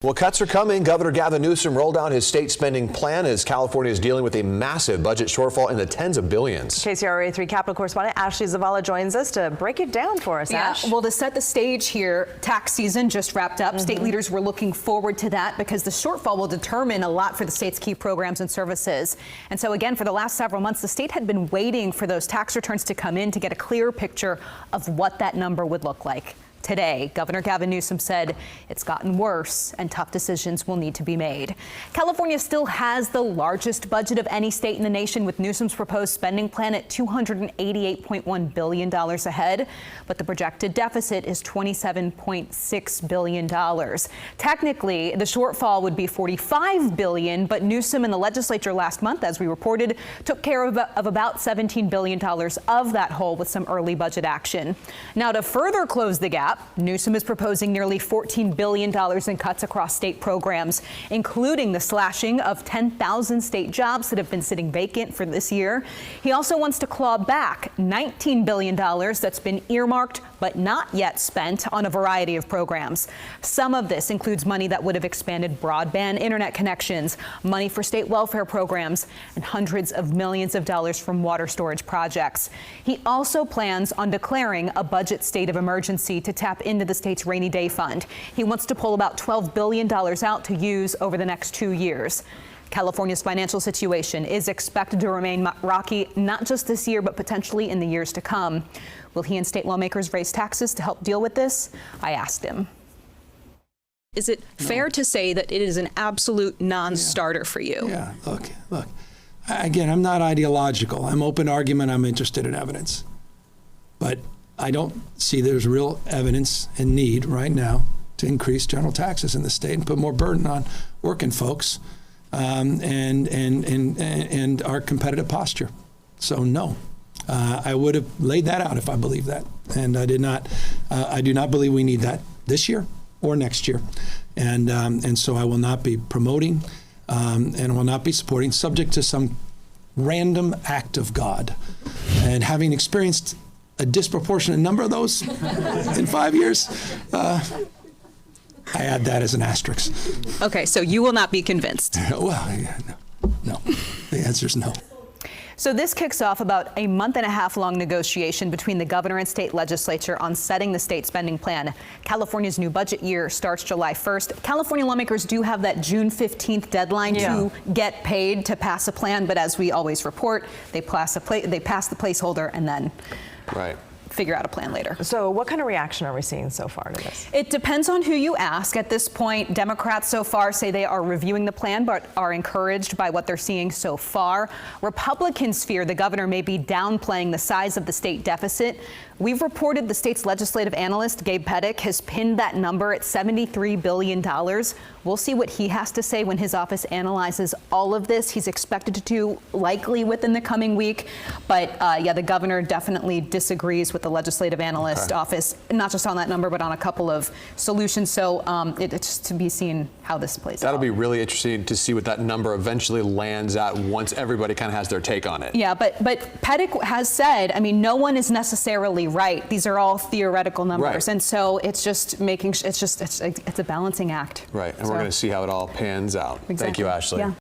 Well, cuts are coming. Governor Gavin Newsom rolled out his state spending plan as California is dealing with a massive budget shortfall in the tens of billions. KCRA 3 Capitol correspondent Ashley Zavala joins us to break it down for us. Yeah, Ash. well, to set the stage here, tax season just wrapped up. State leaders were looking forward to that because the shortfall will determine a lot for the state's key programs and services. And so again, for the last several months, the state had been waiting for those tax returns to come in to get a clear picture of what that number would look like. Today, Governor Gavin Newsom said it's gotten worse and tough decisions will need to be made. California still has the largest budget of any state in the nation, with Newsom's proposed spending plan at $288.1 billion ahead, but the projected deficit is $27.6 billion. Technically, the shortfall would be $45 billion, but Newsom and the legislature last month, as we reported, took care of about $17 billion of that hole with some early budget action. Now, to further close the gap, Newsom is proposing nearly $14 billion in cuts across state programs, including the slashing of 10,000 state jobs that have been sitting vacant for this year. He also wants to claw back $19 billion that's been earmarked but not yet spent on a variety of programs. Some of this includes money that would have expanded broadband internet connections, money for state welfare programs, and hundreds of millions of dollars from water storage projects. He also plans on declaring a budget state of emergency to tap into the state's rainy day fund. He wants to pull about $12 billion out to use over the next 2 years. California's financial situation is expected to remain rocky, not just this year, but potentially in the years to come. Will he and state lawmakers raise taxes to help deal with this? I asked him. Is it fair to say that it is an absolute non-starter for you? Yeah, look. Again, I'm not ideological. I'm open argument. I'm interested in evidence. But I don't see there's real evidence and need right now to increase general taxes in the state and put more burden on working folks and our competitive posture. So no, I would have laid that out if I believed that, and I did not. I do not believe we need that this year or next year, and so I will not be promoting and will not be supporting, subject to some random act of God, and having experienced a disproportionate number of those in 5 years. I add that as an asterisk. Okay, so you will not be convinced. Well, no. The answer is no. So this kicks off about a month-and-a-half-long negotiation between the governor and state legislature on setting the state spending plan. California's new budget year starts July 1st. California lawmakers do have that June 15th deadline to get paid to pass a plan, but as we always report, they pass the placeholder and then figure out a plan later. So what kind of reaction are we seeing so far to this? It depends on who you ask. At this point, Democrats so far say they are reviewing the plan but are encouraged by what they're seeing so far. Republicans fear the governor may be downplaying the size of the state deficit. We've reported the state's legislative analyst, Gabe Pettick, has pinned that number at $73 billion. We'll see what he has to say when his office analyzes all of this. He's expected to do likely within the coming week. But yeah, the governor definitely disagrees with the legislative analyst office, not just on that number, but on a couple of solutions. So it's just to be seen how this plays out. That'll be really interesting to see what that number eventually lands at once everybody kind of has their take on it. Yeah, but Pettick has said, I mean, no one is necessarily right. These are all theoretical numbers, and so it's just making it's a balancing act. Right, and we're going to see how it all pans out. Exactly. Thank you, Ashley. Yeah.